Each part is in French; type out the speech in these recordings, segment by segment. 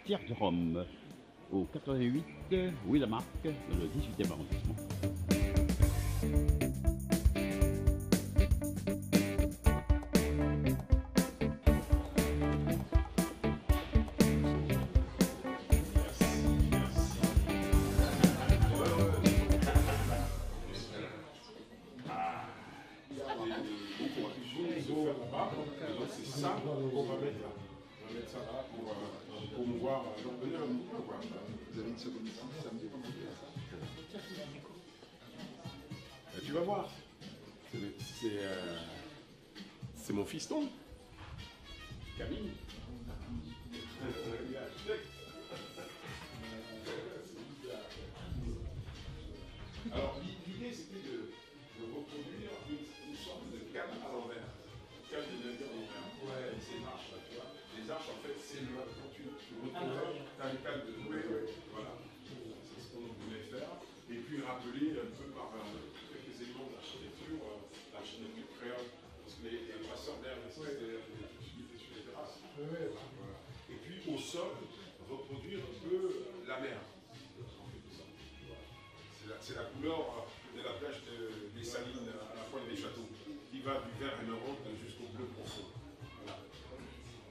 Terre de Rome, au 88 Willamark, dans le 18e arrondissement. C'est ça qu'on va mettre là. On va mettre ça là pour promouvoir l'orphelin un peu quoi. Vous avez une seconde ici, samedi. Tu vas voir. C'est mon fiston. Camille. Alors l'idée c'était de reproduire une sorte de canne à l'envers. Canne de navire à l'envers. Ouais, c'est marches là, tu vois. Les arches en fait, c'est quand tu retrouves, tu as une canne de navire. Voilà. C'est ce qu'on voulait faire. Et puis rappeler un peu par quelques éléments d'architecture, l'architecture créole. Parce que les passeurs d'air, c'était sur les terrasses. Voilà. Et puis au sol, reproduire un peu la mer. C'est la couleur de la plage des Salines à la pointe des châteaux, qui va du vert émeraude jusqu'au bleu profond. Voilà.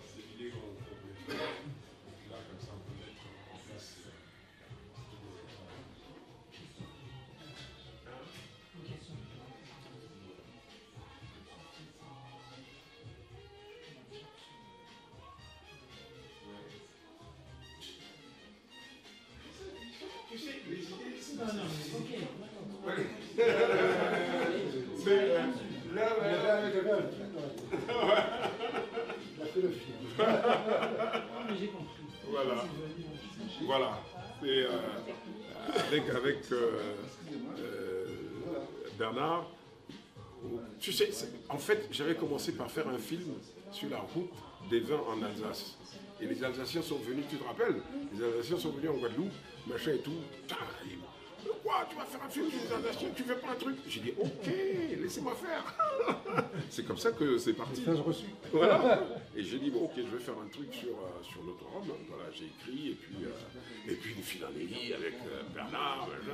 C'est l'idée qu'on peut faire. Là, comme ça, on peut mettre en place. Tu sais, les idées, c'est pas ça. Voilà. Voilà. Et avec Bernard, tu sais, en fait, j'avais commencé par faire un film sur la route des vins en Alsace. Et les Alsaciens sont venus, tu te rappelles? Les Alsaciens sont venus en Guadeloupe, machin et tout. Quoi, tu vas faire un film sur les Alsaciens, tu fais pas un truc? J'ai dit, ok, laissez-moi faire. C'est comme ça que c'est parti. Message reçu. Voilà. Et j'ai dit, bon, ok, je vais faire un truc sur l'autorome. Voilà, j'ai écrit, et puis une philanélie avec Bernard, machin.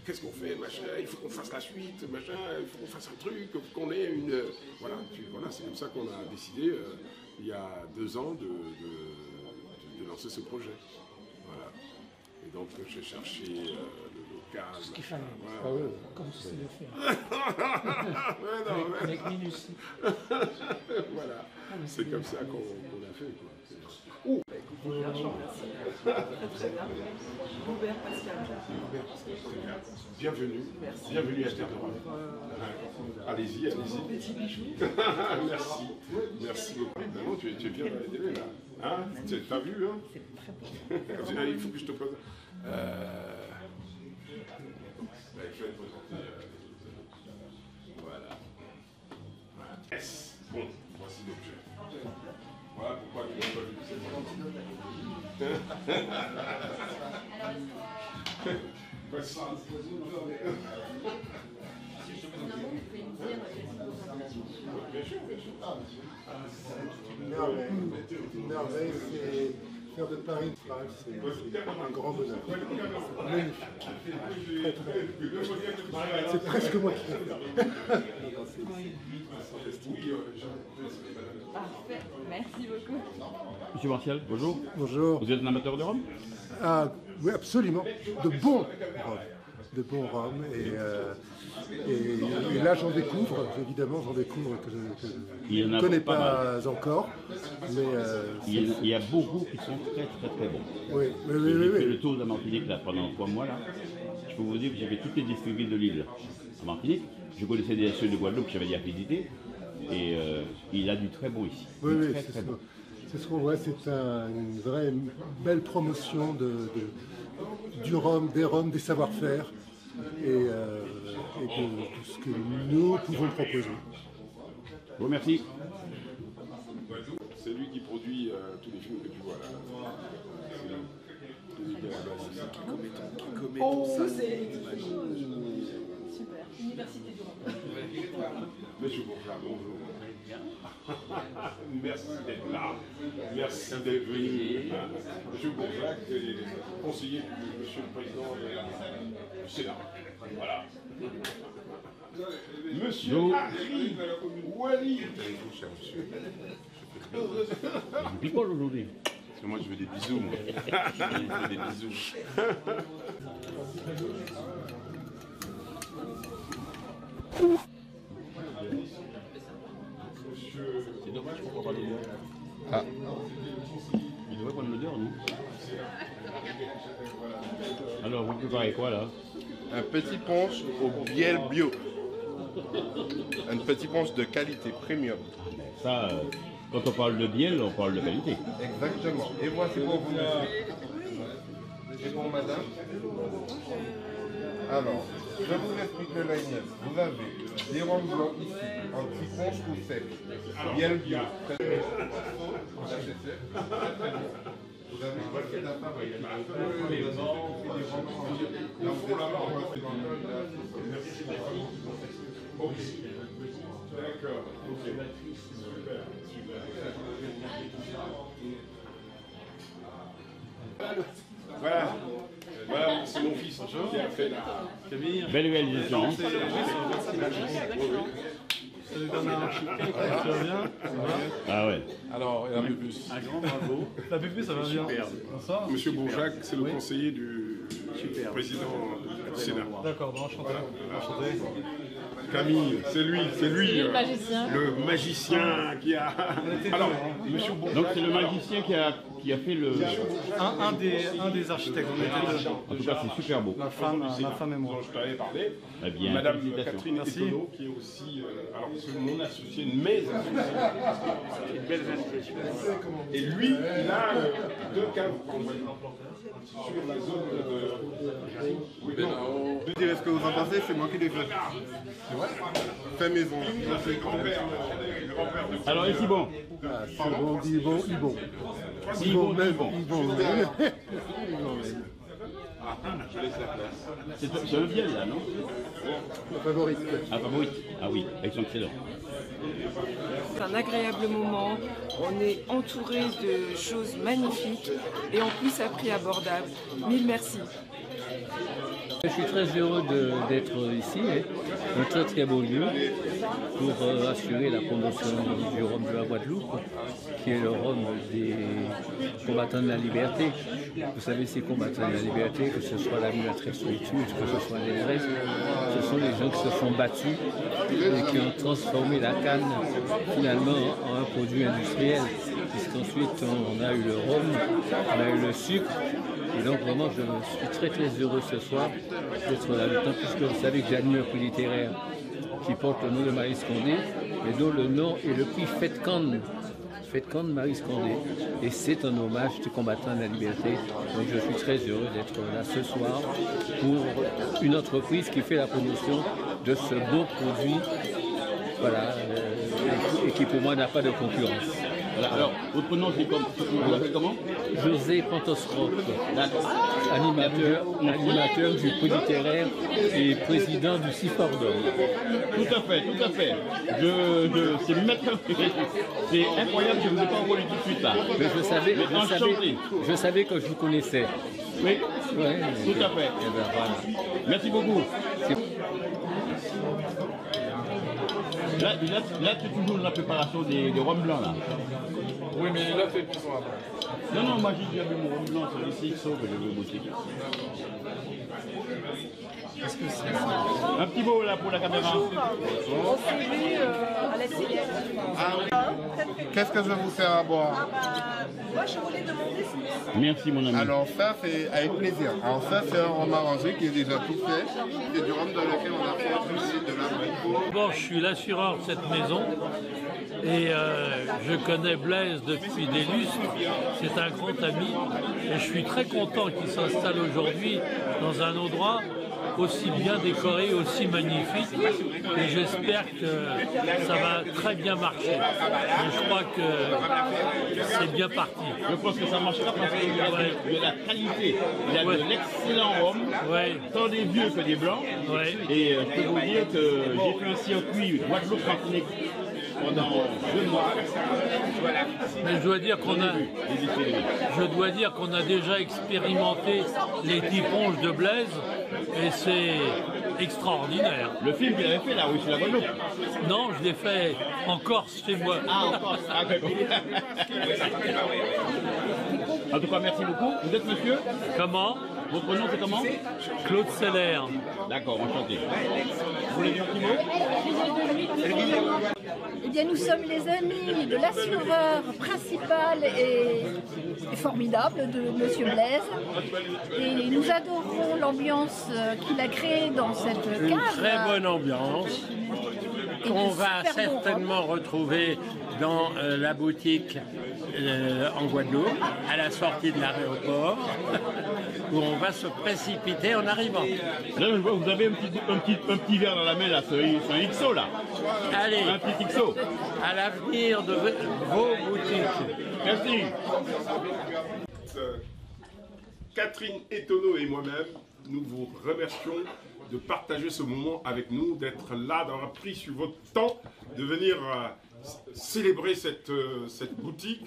Qu'est-ce qu'on fait, machin? Il faut qu'on fasse la suite, machin. Il faut qu'on fasse un truc, qu'on ait une... Voilà, voilà, c'est comme ça qu'on a décidé, il y a 2 ans, de lancer ce projet. Voilà. Et donc j'ai cherché le local. Ce qu'il fallait. Voilà. Ah ouais, comme tu sais le faire. Ouais, non, avec minutie. Voilà. C'est comme ça qu'on a fait. Quoi. Bien, je vous remercie. Très bien. Robert Pascal. Bienvenue. Merci. Bienvenue à Terre de Rome. Allez-y, allez-y. Petit bijou. Merci. Merci beaucoup. Non, tu es bien aidé là. Hein? T'as vu, hein? C'est très beau. Il faut que je te pose. Il faut être présenté. Voilà. Yes. Bon, voici l'objet. Voilà pourquoi tu n'as pas vu cette voici. Bien sûr, bien sûr. C'est une merveille, c'est faire de Paris une Prague, c'est un grand bonheur. Magnifique. C'est presque moi qui l'ai fait. Parfait. Merci beaucoup. Monsieur Martial, bonjour. Bonjour. Vous êtes un amateur de Rome? Ah, oui, absolument. De bon rhum. De bon rhum. Et là, j'en découvre, évidemment, que je ne connais pas encore. Mais, il y a beaucoup qui sont très bons. Oui. J'ai fait le tour de la Martinique là, pendant 3 mois. Là. Je peux vous dire que j'ai fait toutes les distilleries de l'île en Martinique. Je connaissais des ceux de Guadeloupe que j'avais déjà visité. Et il a du très bon ici. Oui, très bon. C'est ce qu'on voit, c'est une vraie belle promotion du rhum, des rhums, des savoir-faire et de tout ce que nous pouvons proposer. Je vous remercie. C'est lui qui produit tous les films que tu vois là. C'est lui qui est à la base. Qui commet tout ça. Super. Université du Rhum. Mais je vous remercie. Bonjour. Merci d'être là. Merci d'être venu. Monsieur Bourjac est conseiller du Monsieur le Président du Sénat. Voilà. Monsieur Harry Wali. Je picole aujourd'hui. Parce que moi je veux des bisous, moi. Je veux des bisous. C'est dommage qu'on ne voit pas l'odeur. Ah. Il devrait prendre l'odeur, non? Alors, vous préparez quoi là? Un petit punch au miel bio. Un petit punch de qualité premium. Ça, quand on parle de miel, on parle de qualité. Exactement. Et voici pour vous, monsieur. Et pour madame. Alors, je vous explique le line-up. Vous avez des rhums blancs ici, en petit punch ou sec. Miel bio. Très bien. Ça, c'est sec. Très bien. Vous avez une boîte à part, il y a des rhums là, vous êtes là-bas, on va faire dans le Ok. D'accord. Ok. Super. Voilà. Voilà, c'est mon fils qui a fait la. Belle réalisation. Hein. Salut Bernard, tu vas bien? Ah ouais. Alors, un peu plus. Un grand bravo. La pépé, ça va bien. Bonsoir. Monsieur Bourjac, c'est le conseiller du président du Sénat. D'accord, bon, enchanté. Enchanté. Camille, c'est lui, Le magicien. le magicien qui a. Alors, monsieur Bourjac. Donc c'est le magicien qui a fait le... Un des architectes, on était deux. En tout cas, c'est super beau. Ma femme et moi. dont je t'avais parlé. Eh bien, Madame félicitations. Catherine Merci. Etonneau, qui est aussi, alors c'est mon associé, mes associés. Une belle association. Et lui, il a deux caves sur la zone de. Oui, non. Je dirais ce que vous en pensez, c'est moi qui l'ai fait. C'est vrai? Fait maison. C'est le grand-père. Le grand-père de. Alors ici, bon. Ah, c'est bon, il bon, il bon. Il bon, même, bon. il bon même. Il bon même. Je laisse la place. C'est un miel là, non? Ma favorite. Ah, favorite. Ah oui, avec son excellent. C'est un agréable moment, on est entouré de choses magnifiques et en plus à prix abordable. Mille merci. Je suis très heureux d'être ici, un très très beau lieu pour assurer la promotion du rhum de la Guadeloupe, qui est le rhum des combattants de la liberté. Vous savez, ces combattants de la liberté, que ce soit la Mulâtre Solitude, que ce soit les restes, ce sont les gens qui se sont battus et qui ont transformé la canne finalement en un produit industriel, puisqu'ensuite on a eu le rhum, on a eu le sucre. Et donc vraiment, je suis très très heureux ce soir d'être là, d'autant puisque vous savez que j'ai animé un prix littéraire qui porte le nom de Maryse Condé, et dont le nom est le prix Fête Cannes Maryse Condé. Et c'est un hommage du combattant de la liberté. Donc je suis très heureux d'être là ce soir pour une entreprise qui fait la promotion de ce beau produit, voilà, et qui pour moi n'a pas de concurrence. Voilà, alors, votre prénom, c'est comme, vous l'appelez comment? José Pantosroc, animateur du prix littéraire et président du CIFORDOM. Tout à fait, tout à fait. C'est maître. C'est incroyable que je ne vous ai pas reconnu tout de suite là. Mais enchanté. je savais que je vous connaissais. Oui, Ouais, tout à fait. eh ben, voilà. Merci beaucoup. Là, tu es toujours dans la préparation des rhums blancs là. Oui, mais là, c'est plus après. Non, moi j'ai déjà bu mon rhum blanc, c'est ici, sauf que je veux goûter. Un petit mot là pour la caméra. On s'est vu à la CDF. Qu'est-ce que je vous sers à boire? Moi, je voulais demander si Merci mon ami. Alors ça, c'est avec plaisir. Alors ça, c'est un rhum arrangé qui est déjà tout fait. C'est du rhum dans lequel on a fait aussi de la. D'abord, je suis l'assureur de cette maison et je connais Blaise depuis des lustres. C'est un grand ami et je suis très content qu'il s'installe aujourd'hui dans un endroit aussi bien décoré, aussi magnifique. Et j'espère que ça va très bien marcher. Et je crois que c'est bien parti. Je pense que ça marchera parce qu'il y a de la qualité, il y a de l'excellent rhum, tant des vieux que des blancs. Et je peux vous dire que j'ai fait un circuit Guadeloupe-Martinique pendant 2 mois. Mais je dois dire qu'on a déjà expérimenté les tiponges de Blaise et c'est extraordinaire. Le film qu'il avait fait là, oui, sur la Guadeloupe. Non, je l'ai fait en Corse chez moi. Ah, en Corse. Ah, d'accord. En tout cas, merci beaucoup. Vous êtes monsieur? Comment? Votre nom, c'est comment? Claude Seller. D'accord, enchanté. Vous voulez dire un petit mot? Eh bien, nous sommes les amis de l'assureur principal et formidable de Monsieur Blaise. Et nous adorons l'ambiance qu'il a créée dans cette cave. Une très bonne ambiance qu'on va certainement retrouver dans la boutique en Guadeloupe, à la sortie de l'aéroport, où on va se précipiter en arrivant. Là, je vois, vous avez un petit verre dans la main, là, c'est un XO, là. Allez, un petit XO. À l'avenir de vos boutiques. Merci. Catherine Etonneau et moi-même, nous vous remercions de partager ce moment avec nous, d'être là, d'avoir pris sur votre temps, de venir célébrer cette boutique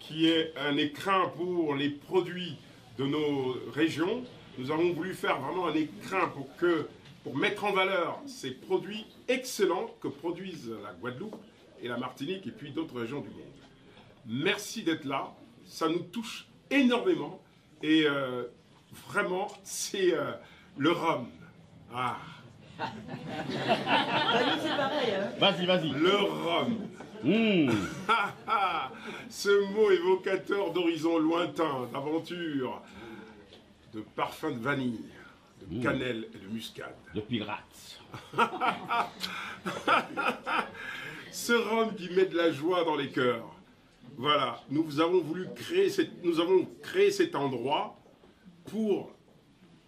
qui est un écrin pour les produits de nos régions. Nous avons voulu faire vraiment un écrin pour mettre en valeur ces produits excellents que produisent la Guadeloupe et la Martinique et puis d'autres régions du monde. Merci d'être là, ça nous touche énormément et vraiment c'est le rhum. Ah. C'est pareil, hein. Vas-y. Le rhum. Ce mot évocateur d'horizons lointains, d'aventure, de parfum de vanille, de cannelle et de muscade. De pirates. Ce rhum qui met de la joie dans les cœurs. Voilà, nous avons créé cet endroit pour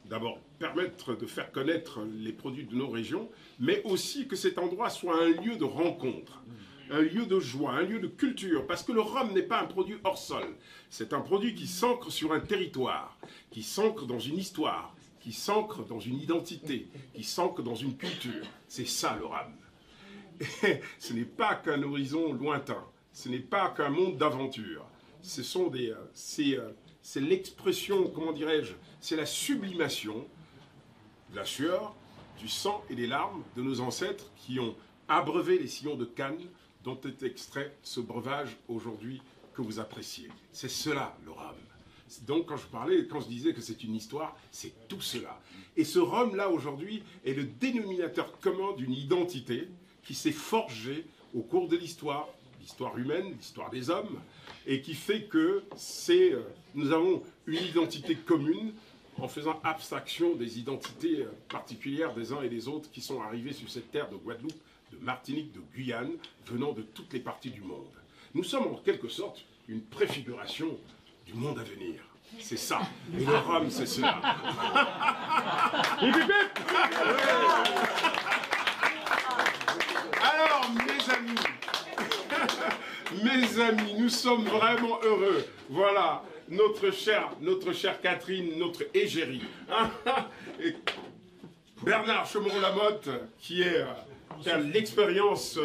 d'abord permettre de faire connaître les produits de nos régions, mais aussi que cet endroit soit un lieu de rencontre, un lieu de joie, un lieu de culture, parce que le rhum n'est pas un produit hors sol, c'est un produit qui s'ancre sur un territoire, qui s'ancre dans une histoire, qui s'ancre dans une identité, qui s'ancre dans une culture. C'est ça le rhum. Et ce n'est pas qu'un horizon lointain, ce n'est pas qu'un monde d'aventure, c'est l'expression, comment dirais-je, c'est la sublimation de la sueur, du sang et des larmes de nos ancêtres qui ont abreuvé les sillons de Cannes dont est extrait ce breuvage aujourd'hui que vous appréciez. C'est cela le rhum. Donc quand je disais que c'est une histoire, c'est tout cela. Et ce rhum-là aujourd'hui est le dénominateur commun d'une identité qui s'est forgée au cours de l'histoire humaine, l'histoire des hommes, et qui fait que nous avons une identité commune en faisant abstraction des identités particulières des uns et des autres qui sont arrivés sur cette terre de Guadeloupe, de Martinique, de Guyane, venant de toutes les parties du monde. Nous sommes en quelque sorte une préfiguration du monde à venir. C'est ça. Et le rhum, c'est cela. Alors, mes amis, nous sommes vraiment heureux. Voilà, notre chère Catherine, notre égérie. Et Bernard Chemereau-Lamotte, qui a l'expérience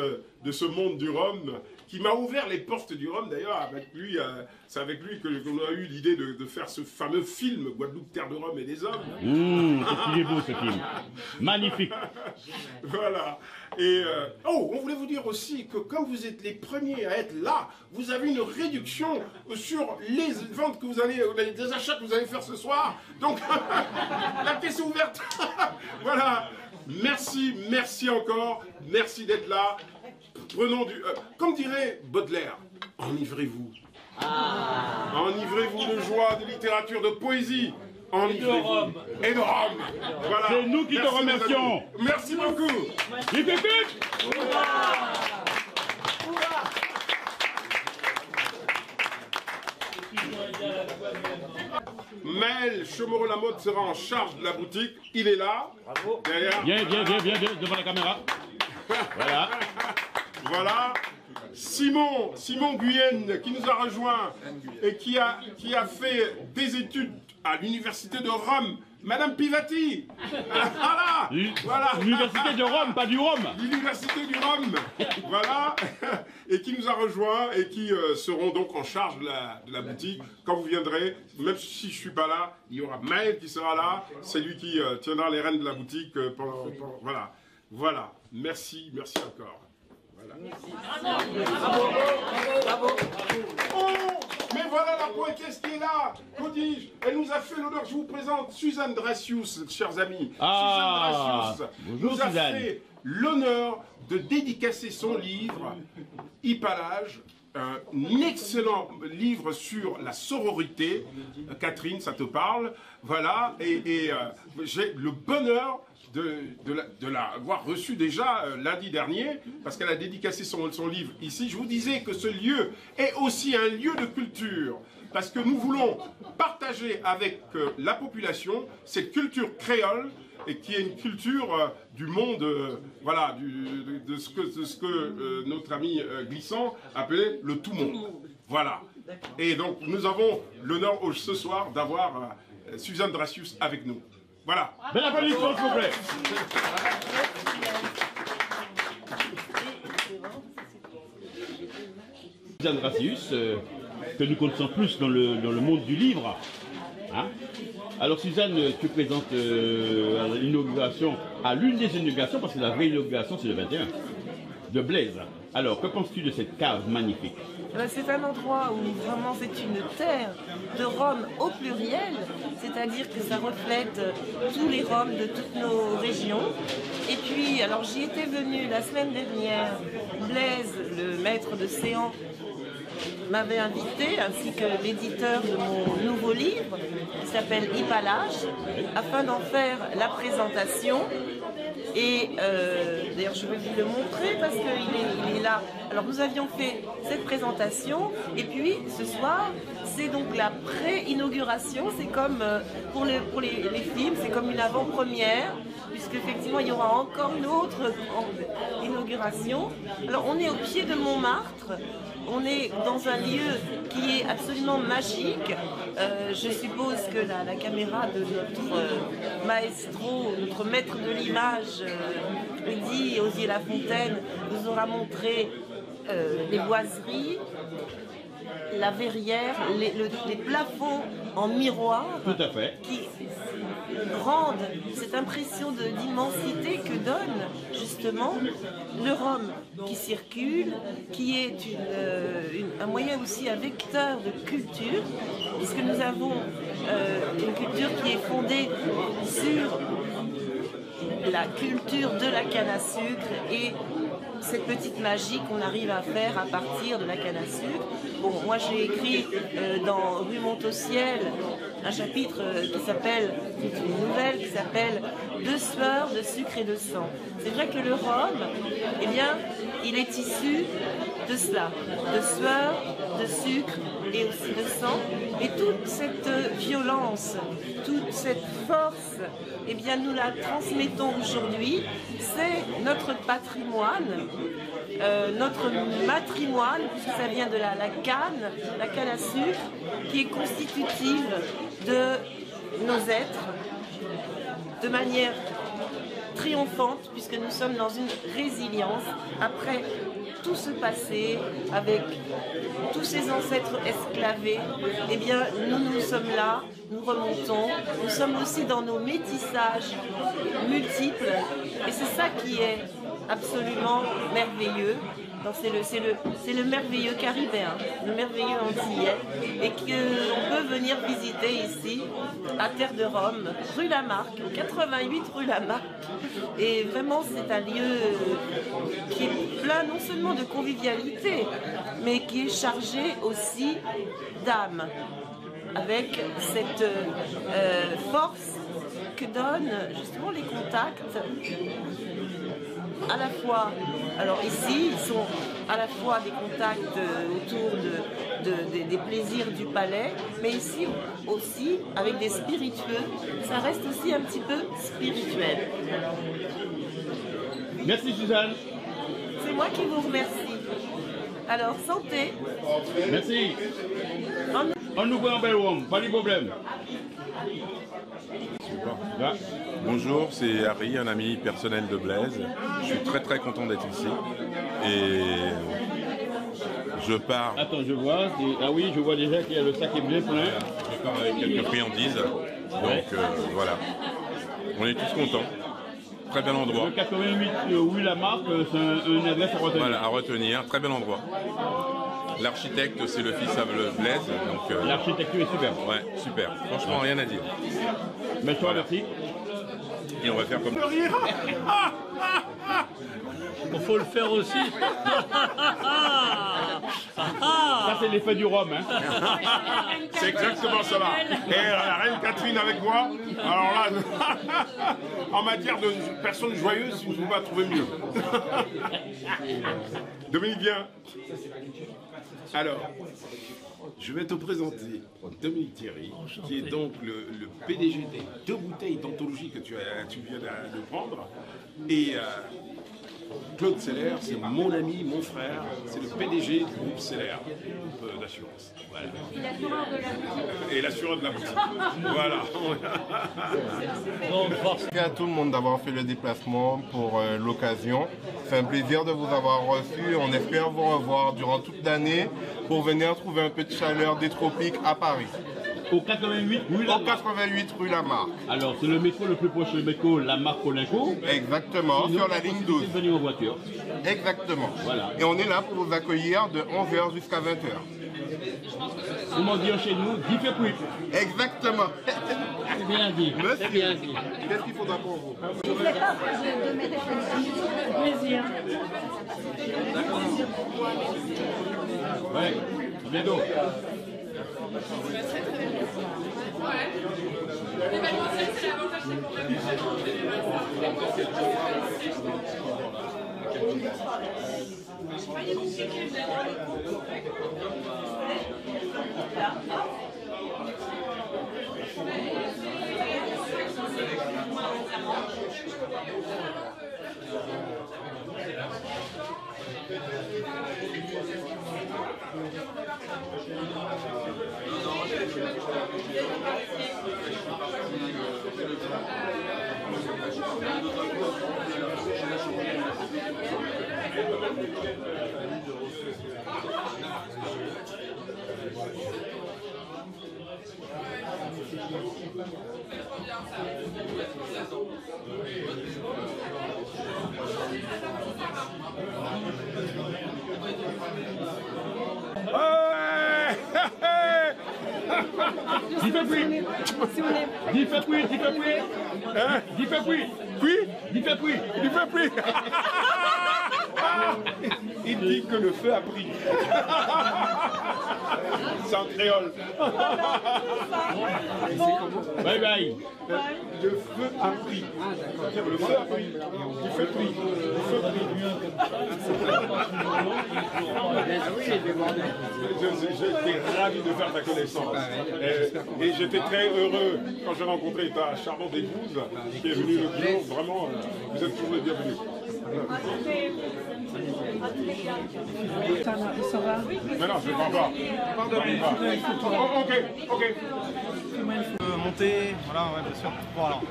de ce monde du rhum, qui m'a ouvert les portes du rhum. D'ailleurs, avec lui, c'est avec lui qu'on a eu l'idée de faire ce fameux film Guadeloupe, terre de rhum et des hommes. Il est beau ce film. Magnifique. Voilà. Et on voulait vous dire aussi que comme vous êtes les premiers à être là, vous avez une réduction sur les ventes que vous allez, les achats que vous allez faire ce soir. Donc, la caisse est ouverte. Voilà. Merci encore. Merci d'être là. Prenons comme dirait Baudelaire, enivrez-vous. Enivrez-vous de joie, de littérature, de poésie. Enivrez-vous. Et de rhum. Voilà. C'est nous qui te remercions. Merci beaucoup. Maël Chomoro-Lamotte sera en charge de la boutique. Il est là. Bravo. Derrière. Viens, devant la caméra. Voilà. Voilà. Simon Guyenne qui nous a rejoint et qui a fait des études à l'université de Rome. Madame Pivati. Voilà. L'université de Rome, pas du Rhum. L'université du Rhum. Voilà. Et qui nous a rejoint et qui seront donc en charge de la boutique. Quand vous viendrez, même si je ne suis pas là, il y aura Maël qui sera là. C'est lui qui tiendra les rênes de la boutique. Voilà. Voilà. Merci encore. Voilà. Bravo. Oh, mais voilà la poétesse qui est là. Qu'en dis-je? Elle nous a fait l'honneur. Je vous présente Suzanne Dracius, chers amis. Ah, Suzanne Dracius bonjour, nous a Suzanne. fait l'honneur de dédicacer son livre, Hypalage, un excellent livre sur la sororité. Catherine, ça te parle. Voilà, et j'ai le bonheur de l'avoir reçu déjà lundi dernier, parce qu'elle a dédicacé son livre ici. Je vous disais que ce lieu est aussi un lieu de culture, parce que nous voulons partager avec la population cette culture créole, et qui est une culture du monde, voilà, de ce que notre ami Glissant appelait le tout-monde. Voilà. Et donc nous avons l'honneur ce soir d'avoir Suzanne Dracius avec nous. Voilà. Bel applaudissement, s'il vous plaît. Suzanne Dracius, que nous connaissons plus dans le monde du livre. Hein? Alors Suzanne, tu présentes l'inauguration, à l'une des inaugurations, parce que la vraie inauguration c'est le 21, de Blaise. Alors, que penses-tu de cette cave magnifique? C'est un endroit où vraiment c'est une terre de Rome au pluriel, c'est-à-dire que ça reflète tous les Roms de toutes nos régions. Et puis, alors j'y étais venue la semaine dernière, Blaise, le maître de Séan, m'avait invité, ainsi que l'éditeur de mon nouveau livre, qui s'appelle Hypalage, afin d'en faire la présentation. Et d'ailleurs, je vais vous le montrer parce qu'il est là. Alors, nous avions fait cette présentation, et puis ce soir, c'est donc la pré-inauguration. C'est comme pour les films, c'est comme une avant-première, puisqu'effectivement, il y aura encore une autre inauguration. Alors, on est au pied de Montmartre. On est dans un lieu qui est absolument magique. Je suppose que la caméra de notre maestro, notre maître de l'image, Eddy Osier-Lafontaine, nous aura montré les boiseries, la verrière, les plafonds en miroir. Tout à fait. Qui rendent cette impression d'immensité que donne justement le rhum qui circule, qui est un moyen aussi, un vecteur de culture, puisque nous avons une culture qui est fondée sur la culture de la canne à sucre et cette petite magie qu'on arrive à faire à partir de la canne à sucre. Bon, moi j'ai écrit dans Rue Monte-au-Ciel un chapitre qui s'appelle, une nouvelle qui s'appelle « De sueur, de sucre et de sang ». C'est vrai que le rhum, eh bien, il est issu de cela, de sueur, de sucre et aussi de sang. Et toute cette violence, toute cette force, eh bien, nous la transmettons aujourd'hui. C'est notre patrimoine, notre matrimoine, puisque ça vient de la canne à sucre, qui est constitutive de nos êtres, de manière triomphante, puisque nous sommes dans une résilience après tout ce passé, avec tous ces ancêtres esclavés. Eh bien, nous sommes là, nous remontons, nous sommes aussi dans nos métissages multiples, et c'est ça qui est absolument merveilleux. C'est le merveilleux caribéen, le merveilleux antillais, et qu'on peut venir visiter ici, à Terre de Rome, rue Lamarck, 88 rue Lamarck. Et vraiment, c'est un lieu qui est plein non seulement de convivialité, mais qui est chargé aussi d'âme, avec cette force que donnent justement les contacts, à la fois Alors ici, ils sont à la fois des contacts autour des plaisirs du palais, mais ici aussi avec des spiritueux. Ça reste aussi un petit peu spirituel. Merci Suzanne. C'est moi qui vous remercie. Alors, santé. Merci. On nous voit en bel homme, pas de problème. Là. Bonjour, c'est Harry, un ami personnel de Blaise. Je suis très content d'être ici. Et je pars. Attends, je vois. Ah oui, je vois déjà qu'il y a le sac est bien plein. Je pars avec quelques friandises. Donc voilà. On est tous contents. Très bel endroit. Le 88 rue Lamarck, c'est une adresse à retenir. Voilà, à retenir. Très bel endroit. L'architecte, c'est le fils à Blaise. L'architecture est super. Ouais, super. Franchement, rien à dire. Mais je te remercie. Et on va faire comme Il faut le faire aussi. Ça, c'est l'effet du rhum. Hein. C'est exactement cela. Et la reine Catherine avec moi, alors là, en matière de personnes joyeuses, je ne peux pas trouver mieux. Dominique, viens. Alors, je vais te présenter Dominique Thierry, qui est donc le PDG des 2 bouteilles d'anthologie que tu viens de prendre. Et Claude Seller, c'est mon ami, mon frère, c'est le PDG du groupe Seller, groupe d'assurance. Voilà. Et l'assureur de la boutique. Voilà. Merci à tout le monde d'avoir fait le déplacement pour l'occasion. C'est un plaisir de vous avoir reçu. On espère vous revoir durant toute l'année pour venir trouver un peu de chaleur des tropiques à Paris. Au 88 rue Lamarck. Au 88 rue Lamarck. Alors, c'est le métro le plus proche, le métro Lamarck-Colincourt. Exactement, sur la ligne 12. Venir en voiture. Exactement. Voilà. Et on est là pour vous accueillir de 11h jusqu'à 20h. Comment dire chez nous, dit fait plus. Exactement. C'est bien dit. Monsieur, bien dit. Qu'est-ce qu'il faudra pour vous? Je ne fais pas de mes réflexions. Plaisir. Ouais, à bientôt. Dis fait plus. Dis fait plus, dis fait plus. Hein? Dis fait plus. Puis, Dis fait plus. il fait plus. Il dit que le feu a pris. C'est en créole. Bye bye. Le feu a pris. Le feu a pris. Il fait pris. Le feu J'étais ravi de faire ta connaissance. Et j'étais très heureux quand j'ai rencontré ta charmante épouse qui est venue le jour. Vraiment, vous êtes toujours les bienvenus. Mais non, je ne parle pas. Ok. Monter, voilà, ouais, bien sûr. Bon, alors,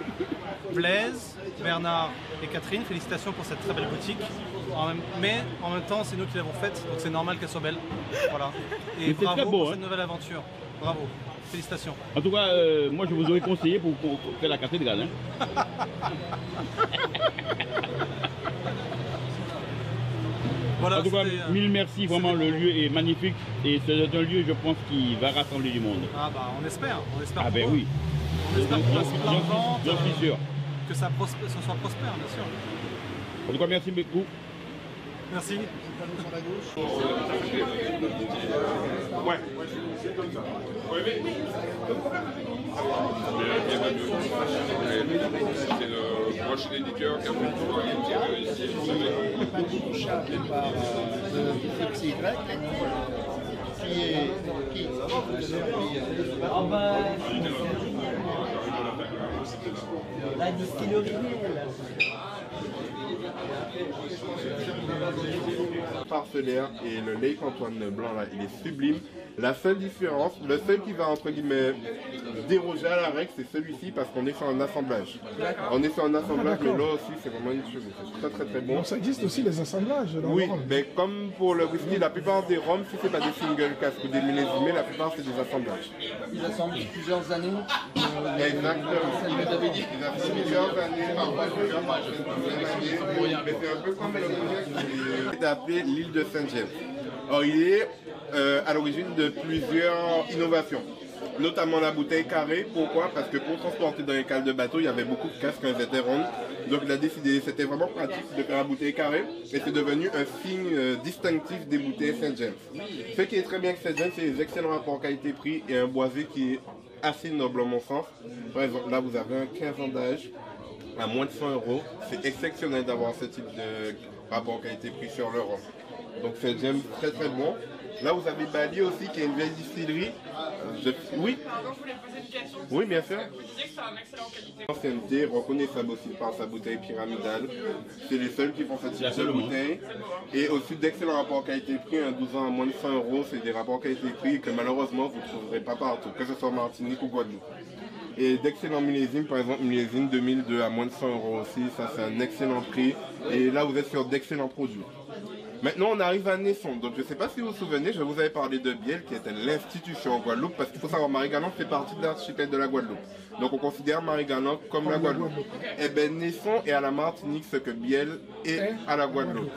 Blaise, Bernard et Catherine, félicitations pour cette très belle boutique. Mais en même temps, c'est nous qui l'avons faite, donc c'est normal qu'elle soit belle. Voilà. Et bravo très beau, pour hein. cette nouvelle aventure. Bravo. Félicitations. En tout cas, moi je vous aurais conseillé pour faire la cathédrale. Hein. Voilà, en tout cas, mille merci, vraiment le lieu est magnifique et c'est un lieu, je pense, qui va rassembler du monde. Ah bah on espère. Ah ben oui. On espère qu'on fasse plein de ventes, j'en suis sûr. que ça soit prospère, bien sûr. En tout cas, merci beaucoup. Merci. Ouais. C'est le prochain éditeur qui a fait une ici. beaucoup touchable par le XY, qui la distillerie. Parcellaire et le Lake Antoine blanc là, il est sublime. La seule différence, le seul qui va entre guillemets déroger à la règle, c'est celui-ci parce qu'on est sur un assemblage. On est sur un assemblage, mais là aussi c'est vraiment une chose, c'est très très bon. Donc ça existe aussi les assemblages dans oui, le rhum. mais comme pour le whisky, la plupart des rhums, si c'est pas des single casques ou des millésimés, la plupart c'est des assemblages. Ils assemblent plusieurs années. Exactement. Ils assemblent plusieurs années, parfois plusieurs années. Mais c'est un peu comme le projet qui est appelé l'île de Saint-James. Alors il est à l'origine de plusieurs innovations, notamment la bouteille carrée. Pourquoi? Parce que pour transporter dans les cales de bateau, il y avait beaucoup de casques quand elles étaient rondes. Donc il a décidé, c'était vraiment pratique de faire la bouteille carrée et c'est devenu un signe distinctif des bouteilles Saint James. Ce qui est très bien avec Saint James, c'est les excellents rapports qualité-prix et un boisé qui est assez noble en mon sens. Par exemple, là vous avez un 15 ans d'âge à moins de 100 €. C'est exceptionnel d'avoir ce type de rapport qualité-prix sur le rhum. Donc Saint James très très bon. Là, vous avez Bali aussi, qui est une vieille distillerie. Oui. Oui, bien sûr. Vous disiez que c'est un excellent qualité. L'ancienneté, reconnaissable aussi par sa bouteille pyramidale. C'est les seuls qui font cette type de bouteille. Et aussi d'excellents rapports qualité-prix, un 12 ans à moins de 100 €, c'est des rapports qualité-prix que malheureusement vous ne trouverez pas partout, que ce soit Martinique ou Guadeloupe. Et d'excellents millésimes, par exemple millésime 2002 à moins de 100 € aussi, ça c'est un excellent prix. Et là vous êtes sur d'excellents produits. Maintenant, on arrive à Naisson. Donc, je ne sais pas si vous vous souvenez, je vous avais parlé de Biel, qui était l'institution en Guadeloupe, parce qu'il faut savoir, Marie-Galante fait partie de l'archipel de la Guadeloupe. Donc, on considère Marie-Galante comme la Guadeloupe. Eh bien, Naisson est à la Martinique ce que Biel est à la Guadeloupe.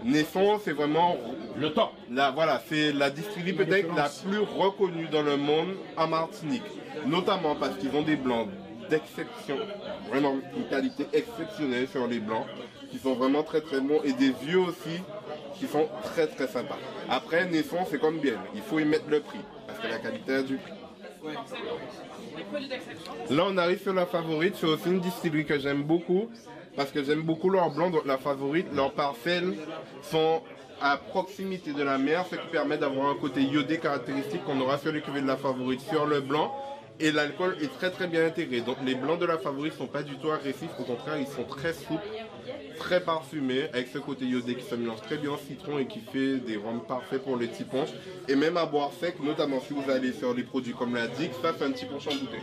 Naisson, c'est vraiment le top. Là, voilà, c'est la distillerie peut-être la plus reconnue dans le monde en Martinique. Notamment parce qu'ils ont des blancs d'exception, vraiment une qualité exceptionnelle sur les blancs, qui sont vraiment très très bons, et des vieux aussi, qui sont très très sympas. Après, Naisson, c'est comme Biel, il faut y mettre le prix, parce que la qualité a du prix. Là, on arrive sur la Favorite, c'est aussi une distillerie que j'aime beaucoup, parce que j'aime beaucoup leur blanc. Donc la Favorite, leurs parcelles sont à proximité de la mer, ce qui permet d'avoir un côté iodé caractéristique qu'on aura sur les cuvées de la Favorite sur le blanc. Et l'alcool est très très bien intégré. Donc les blancs de la Favorite ne sont pas du tout agressifs, au contraire, ils sont très souples, très parfumés, avec ce côté iodé qui se mélange très bien au citron et qui fait des rhums parfaits pour les petits punch. Et même à boire sec, notamment si vous allez sur des produits comme la Dick, ça fait un petit punch en bouteille.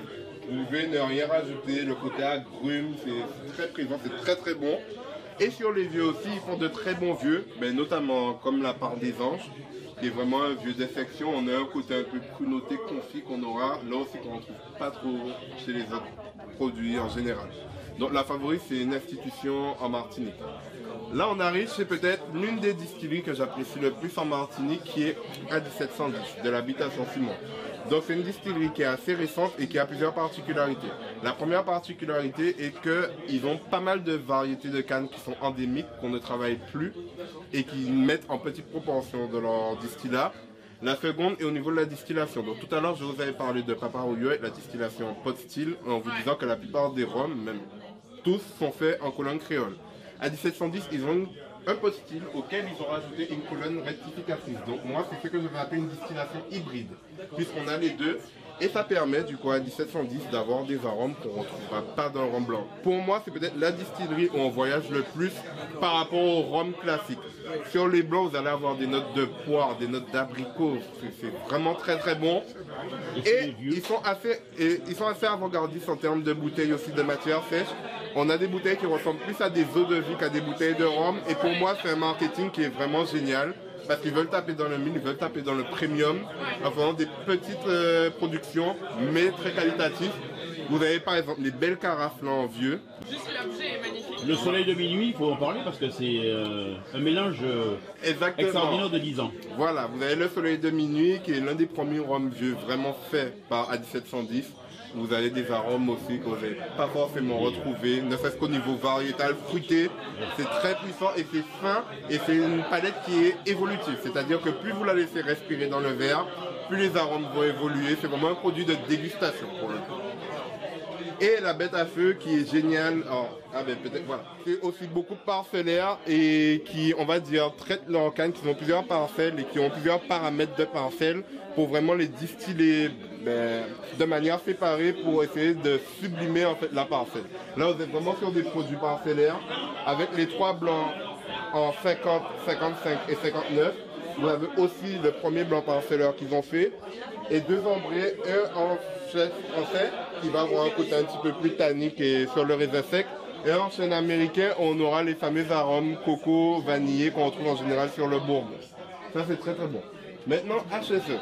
Vous pouvez ne rien rajouter, le côté agrume, c'est très présent, c'est très très bon. Et sur les vieux aussi, ils font de très bons vieux, mais notamment comme la part des anges, qui est vraiment un vieux d'affection. On a un côté un peu prunoté, confit qu'on aura, là aussi qu'on ne trouve pas trop chez les autres produits en général. Donc la Favorite, c'est une institution en Martinique. Là, on arrive chez peut-être l'une des distilleries que j'apprécie le plus en Martinique, qui est A1710, de l'habitation Simon. Donc c'est une distillerie qui est assez récente et qui a plusieurs particularités. La première particularité est qu'ils ont pas mal de variétés de cannes qui sont endémiques, qu'on ne travaille plus et qui mettent en petite proportion de leur distillat. La seconde est au niveau de la distillation. Donc tout à l'heure, je vous avais parlé de Paparoyo et de la distillation pot still, en vous disant que la plupart des rhums, même tous, sont faits en colonne créole. À 1710, ils ont un pot still auquel ils ont rajouté une colonne rectificatrice. Donc moi, c'est ce que je vais appeler une distillation hybride, puisqu'on a les deux. Et ça permet du coup à 1710 d'avoir des arômes qu'on ne retrouvera pas dans le rhum blanc. Pour moi, c'est peut-être la distillerie où on voyage le plus par rapport au rhum classique. Sur les blancs, vous allez avoir des notes de poire, des notes d'abricot. C'est vraiment très très bon. Et ils sont assez avant-gardistes en termes de bouteilles aussi, de matière sèche. On a des bouteilles qui ressemblent plus à des eaux de vie qu'à des bouteilles de rhum. Et pour moi, c'est un marketing qui est vraiment génial. Parce qu'ils veulent taper dans le mille, ils veulent taper dans le premium, en faisant des petites productions, mais très qualitatives. Vous avez par exemple les belles carafes là en vieux. Juste l'objet est magnifique. Le soleil de minuit, il faut en parler parce que c'est un mélange extraordinaire de 10 ans. Voilà, vous avez le soleil de minuit qui est l'un des premiers rhums vieux vraiment fait par A1710. Vous avez des arômes aussi que vous n'avez pas forcément retrouvés, ne serait-ce qu'au niveau variétal, fruité. C'est très puissant et c'est fin et c'est une palette qui est évolutive. C'est-à-dire que plus vous la laissez respirer dans le verre, plus les arômes vont évoluer. C'est vraiment un produit de dégustation pour le coup. Et la bête à feu qui est géniale, peut-être voilà. C'est aussi beaucoup de parcellaires et qui, on va dire, traitent leur canne, qui ont plusieurs parcelles et qui ont plusieurs paramètres de parcelles pour vraiment les distiller de manière séparée pour essayer de sublimer en fait la parcelle. Là, vous êtes vraiment sur des produits parcellaires avec les 3 blancs en 50, 55 et 59. Vous avez aussi le premier blanc parcellaire qu'ils ont fait et 2 ambrés, un en chêne français qui va avoir un côté un petit peu plus tannique et sur le raisin sec. Et en chêne américain, on aura les fameux arômes coco, vanillé qu'on retrouve en général sur le bourbon. Ça, c'est très très bon. Maintenant, HSE.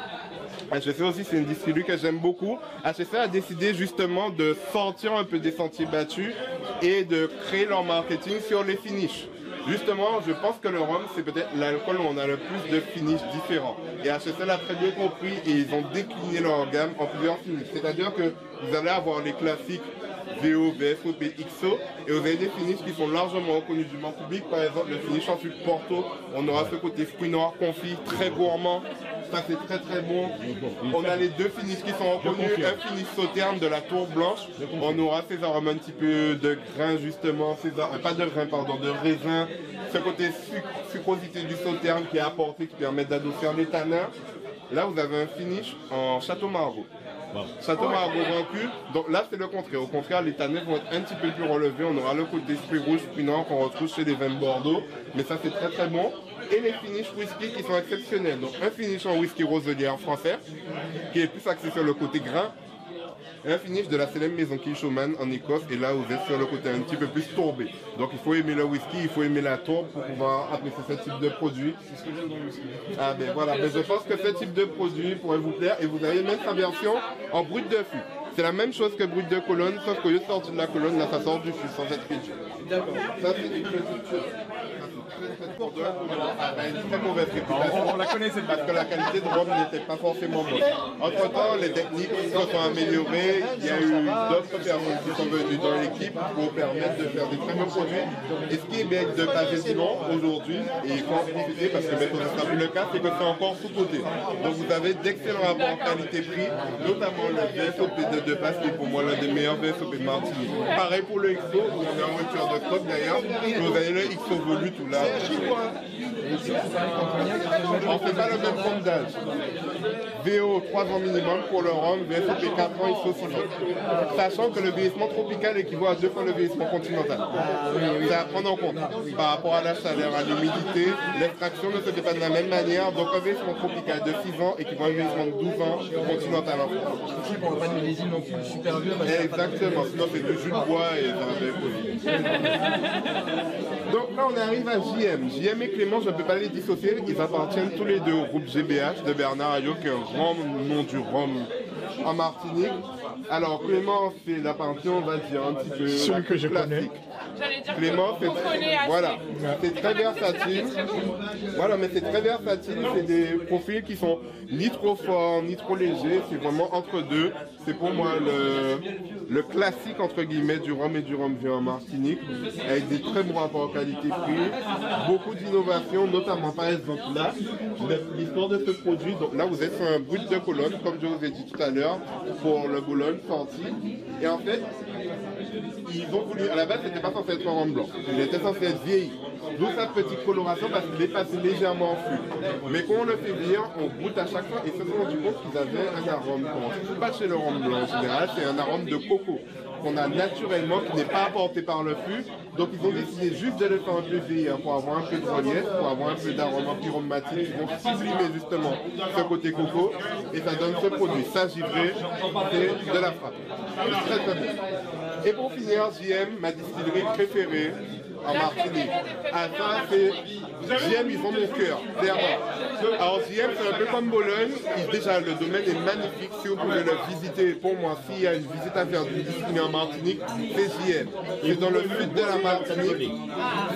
HSE aussi, c'est une distillerie que j'aime beaucoup. HSE a décidé justement de sortir un peu des sentiers battus et de créer leur marketing sur les finishes. Justement, je pense que le rhum, c'est peut-être l'alcool où on a le plus de finishes différents. Et HSE l'a très bien compris et ils ont décliné leur gamme en plusieurs finishes. C'est-à-dire que vous allez avoir les classiques VO, VSOP, XO, et vous avez des finishes qui sont largement reconnus du grand public. Par exemple, le finish en sucre Porto, on aura ce côté fruit noir confit, très gourmand. Ça, c'est très très bon. On a les 2 finishes qui sont reconnus. Un finish sauterne de la tour blanche. On aura ces arômes un petit peu de grain, justement. Pas de grain, pardon, de raisin. Ce côté sucrosité du sauterne qui est apporté, qui permet d'adoucir les tanins. Là, vous avez un finish en Château Margaux. Château Margaux vaincu, donc là c'est le contraire. Au contraire, les tanins vont être un petit peu plus relevés. On aura le côté fruit rouge, fruit noir qu'on retrouve chez les vins de Bordeaux. Mais ça c'est très très bon. Et les finishes whisky qui sont exceptionnels. Donc un finish en whisky roselière français, qui est plus axé sur le côté grain. Et un finish de la célèbre maison Kilchoman en Écosse. Et là vous êtes sur le côté un petit peu plus tourbé. Donc il faut aimer le whisky, il faut aimer la tourbe pour pouvoir apprécier ce type de produit. C'est ce que j'aime dans le whisky. Ah ben voilà, mais je pense que ce type de produit pourrait vous plaire. Et vous avez même sa version en brut de fût. C'est la même chose que brut de colonne, sauf qu'au lieu de sortir de la colonne, là ça sort du fût sans être réduit. D'accord. Ça c'est une petite chose. Une très mauvaise réputation. On la connaissait parce que la qualité de rhum n'était pas forcément bonne. Entre temps, les techniques se sont améliorées. Il y a eu d'autres personnes qui sont venues dans l'équipe pour permettre de faire des très bons produits. Et ce qui est bien de Pavésillon aujourd'hui, et il faut en profiter parce que maintenant ce sera plus le cas, c'est que c'est encore sous-coté. Donc vous avez d'excellents rapports qualité-prix, notamment le VSOP de Passe qui est pour moi l'un des meilleurs VSOP de Martinique. Pareil pour le XO, on est en rupture de stock d'ailleurs. Vous avez le XO Volu tout là. On ne fait pas le même compte d'âge. VO 3 ans minimum pour le rhum, VSOP 4 ans, XO 6 ans. Sachant que le vieillissement tropical équivaut à 2 fois le vieillissement continental. C'est à prendre en compte. Par rapport à la chaleur, à l'humidité, l'extraction ne se fait pas de la même manière. Donc un vieillissement tropical de 6 ans équivaut à un vieillissement de 12 ans continental en France. On ne va pas de millésime non plus super vieux. Exactement, sinon c'est du jus de bois et ça va bien. Donc là on arrive à JM. JM et Clément, je ne peux pas les dissocier, ils appartiennent tous les deux au groupe GBH de Bernard Ayot, qui est un grand nom du rhum en Martinique. Alors Clément, c'est la partie, on va dire, un petit peu celui que je classique. connais. Clément, c'est très versatile. Voilà, mais c'est très versatile. C'est des profils qui sont ni trop forts, ni trop légers. C'est vraiment entre deux. C'est pour moi le classique entre guillemets du rhum et du rhum vieux en Martinique, avec des très bons rapports qualité-prix, beaucoup d'innovations, notamment par exemple là, l'histoire de ce produit. Donc là, vous êtes sur un brut de Cologne, comme je vous ai dit tout à l'heure, pour le Boulogne sorti. Et en fait, ils ont voulu, à la base, c'était pas censé être un rhum blanc. Il était censé être vieilli. D'où sa petite coloration parce qu'il est passé légèrement en flux. Mais quand on le fait vieillir, on goûte à chaque fois et se sont rendu compte qu'ils avaient un arôme qu'on ne trouve pas chez le rhum blanc en général, c'est un arôme de coco qu'on a naturellement, qui n'est pas apporté par le fût. Donc ils ont décidé juste de le faire un peu vieillir pour avoir un peu de relief, pour avoir un peu d'arôme aromatique. Ils vont sublimer justement ce côté coco et ça donne ce produit. Ça, givré, c'est de la frappe. C'est très très bon. Et pour finir, JM, ma distillerie préférée en Martinique. Ah, ça, c'est JM, ils ont mon cœur, clairement. Alors JM, c'est un peu comme Bologne. Déjà, le domaine est magnifique. Si vous pouvez le visiter, pour moi, s'il y a une visite à faire d'une distillerie en Martinique, c'est JM. C'est dans le sud de la Martinique.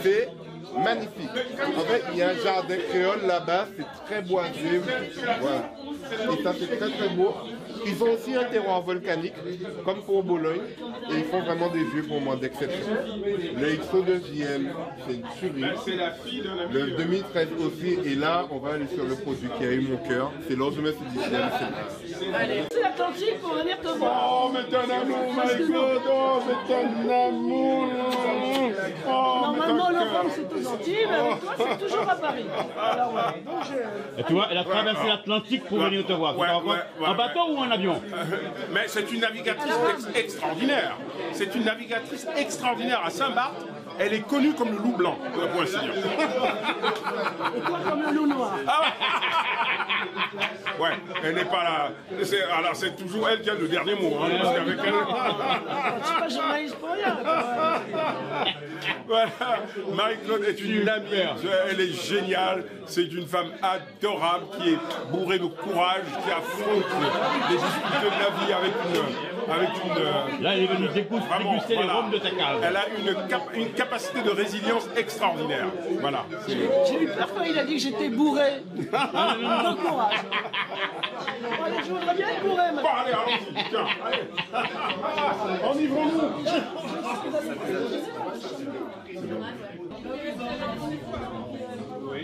C'est magnifique. En fait, il y a un jardin créole là-bas, c'est très boisé. Voilà. Et ça, c'est très très beau. Ils ont aussi un terroir volcanique, comme pour Bologne, et ils font vraiment des vieux pour moi d'exception. Le XO2ième, c'est une tuerie. Le 2013 aussi, et là, on va aller sur le produit qui a eu mon cœur, c'est l'Osmos édition. Allez, c'est l'Atlantique pour venir te voir. Oh, mais t'es un amour, my God, oh, mais t'es un amour. Oh, normalement, l'enfant, c'est aux Antilles, mais avec toi, c'est toujours à Paris. Alors, voilà. Donc, et tu vois, elle a traversé l'Atlantique pour venir te voir. En bateau ou en avion? Mais c'est une navigatrice extraordinaire. C'est une navigatrice extraordinaire à Saint-Barth. Elle est connue comme le loup blanc, pour ainsi dire. Et toi comme le loup noir. Ouais, elle n'est pas là. Alors c'est toujours elle qui a le dernier mot. Hein, parce qu'avec elle... Je suis pas journaliste pour rien. Voilà, Marie-Claude est une amie, elle est géniale, c'est une femme adorable qui est bourrée de courage, qui affronte les difficultés de la vie avec une... Là, elle est venue déguster les rhums de ta cave. Elle a une capacité de résilience extraordinaire. Voilà. J'ai eu peur quand il a dit que j'étais bourré. Bon courage. Allez, je voudrais bien être bourré maintenant. Bon, allez, allons-y, tiens, allez. Enivrons-nous. Oui.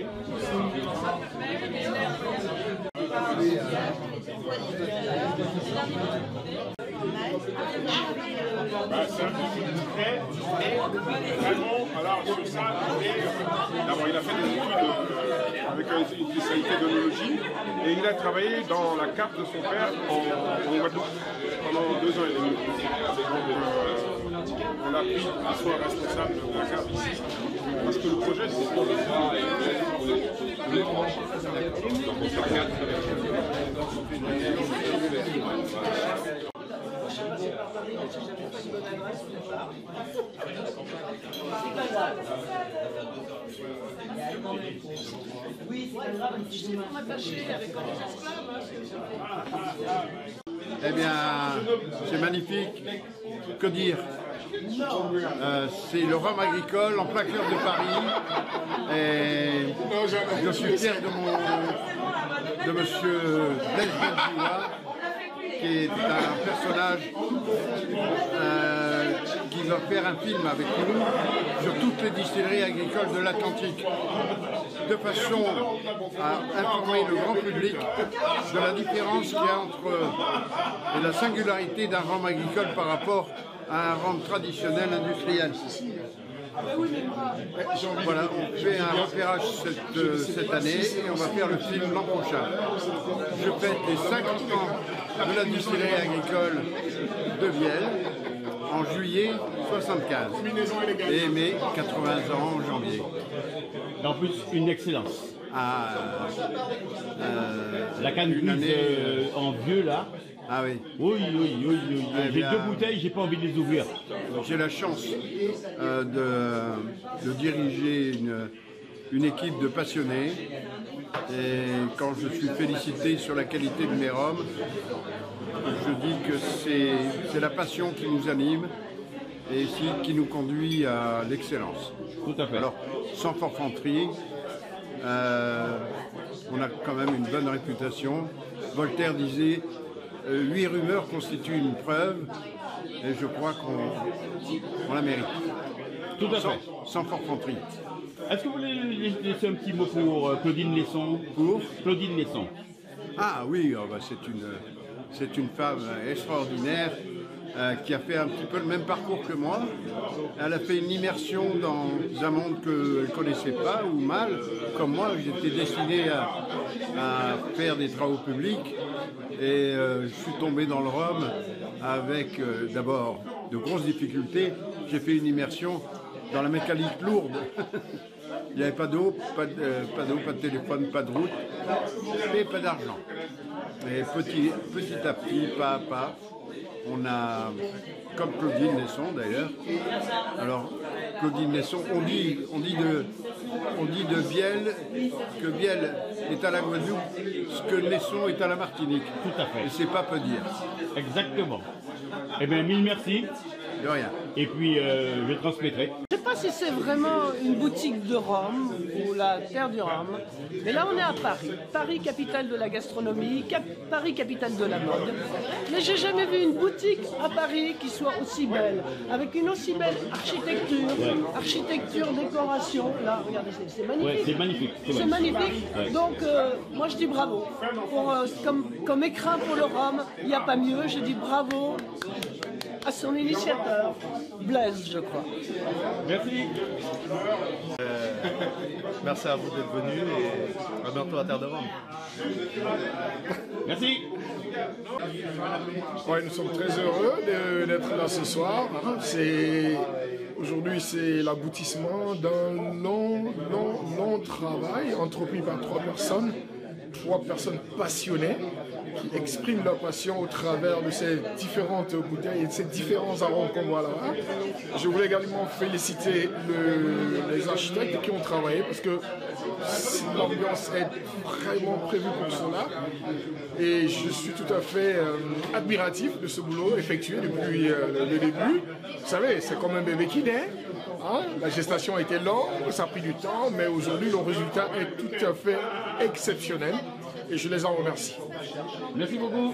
C'est un très vraiment, alors sur ça, d'abord il a fait des études avec une spécialité d'œnologie et il a travaillé dans la cave de son père en Guadeloupe pendant 2 ans et demi. Donc on a pris qu'il soit responsable de la cave ici parce que le projet c'est pour le Eh bien, c'est magnifique. Que dire? C'est le rhum agricole en plein cœur de Paris. Et je suis fier de monsieur Blaise Benzoula, qui est un personnage qui va faire un film avec nous sur toutes les distilleries agricoles de l'Atlantique, de façon à informer le grand public de la différence qu'il y a entre et la singularité d'un rhum agricole par rapport à un rhum traditionnel industriel. Voilà, on fait un repérage cette année et on va faire le film l'an prochain. Je fête les 50 ans de la distillerie agricole de Vielle en juillet 75 et mai 80 ans en janvier. Et en plus, une excellence. La canne grise en vieux là. Ah oui. Oui. J'ai 2 bouteilles, j'ai pas envie de les ouvrir. J'ai la chance de diriger une équipe de passionnés. Et quand je suis félicité sur la qualité de mes rhums, je dis que c'est la passion qui nous anime et qui nous conduit à l'excellence. Tout à fait. Alors, sans forfanterie, on a quand même une bonne réputation. Voltaire disait 8 rumeurs constituent une preuve et je crois qu'on la mérite. Tout à fait. Sans forfanterie. Est-ce que vous voulez laisser un petit mot pour Claudine Lesson? Pour Claudine Lesson. Ah oui, c'est une femme extraordinaire qui a fait un petit peu le même parcours que moi. Elle a fait une immersion dans un monde qu'elle ne connaissait pas ou mal. Comme moi, j'étais destiné à faire des travaux publics et je suis tombé dans le rhum avec d'abord de grosses difficultés. J'ai fait une immersion dans la mécanique lourde. Il n'y avait pas d'eau, pas de téléphone, pas de route et pas d'argent. Et petit à petit, pas à pas, on a, comme Claudine Lesson d'ailleurs, alors Claudine Lesson, on dit de Vielle que Vielle est à la Guadeloupe, ce que Lesson est à la Martinique. Tout à fait. Et c'est pas peu dire. Exactement. Eh bien, mille merci. De rien. Et puis, je transmettrai. Je ne sais pas si c'est vraiment une boutique de rhum ou la terre du rhum. Mais là, on est à Paris. Paris, capitale de la gastronomie, Paris, capitale de la mode. Mais j'ai jamais vu une boutique à Paris qui soit aussi belle, avec une aussi belle architecture, décoration. Là, regardez, c'est magnifique. Ouais, c'est magnifique. C'est magnifique. Ouais. Donc, moi, je dis bravo. Comme écrin pour le rhum, il n'y a pas mieux. Je dis bravo à son initiateur, Blaise, je crois. Merci. Merci à vous d'être venus et à bientôt à Terre de Rome. Merci. Ouais, nous sommes très heureux d'être là ce soir. Aujourd'hui, c'est l'aboutissement d'un long travail entrepris par trois personnes passionnées qui expriment leur passion au travers de ces différentes bouteilles et de ces différents arômes qu'on voit là. Je voulais également féliciter les architectes qui ont travaillé parce que l'ambiance est vraiment prévue pour cela et je suis tout à fait admiratif de ce boulot effectué depuis le début. Vous savez, c'est comme un bébé qui naît. Hein? La gestation a été longue, ça a pris du temps, mais aujourd'hui le résultat est tout à fait exceptionnel et je les en remercie. Merci beaucoup.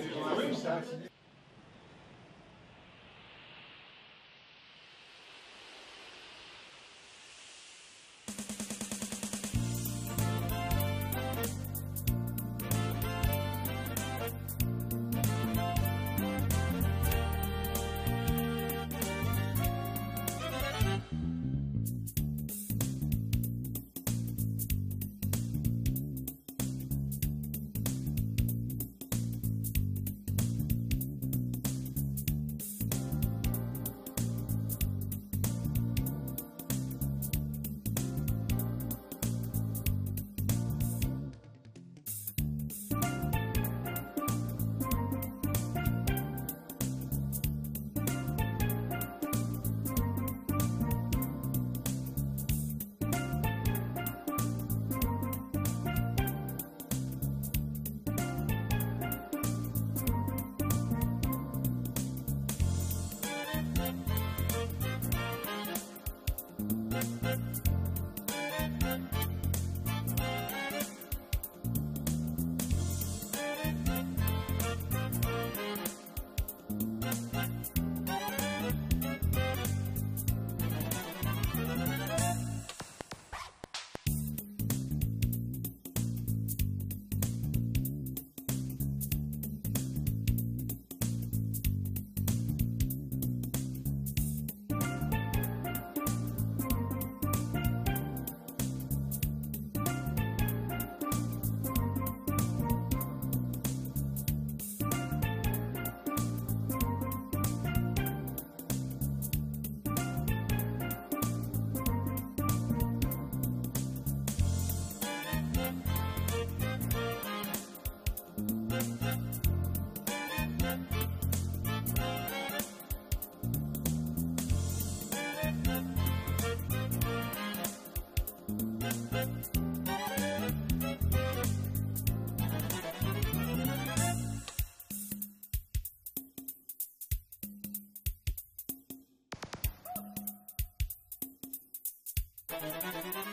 Thank you.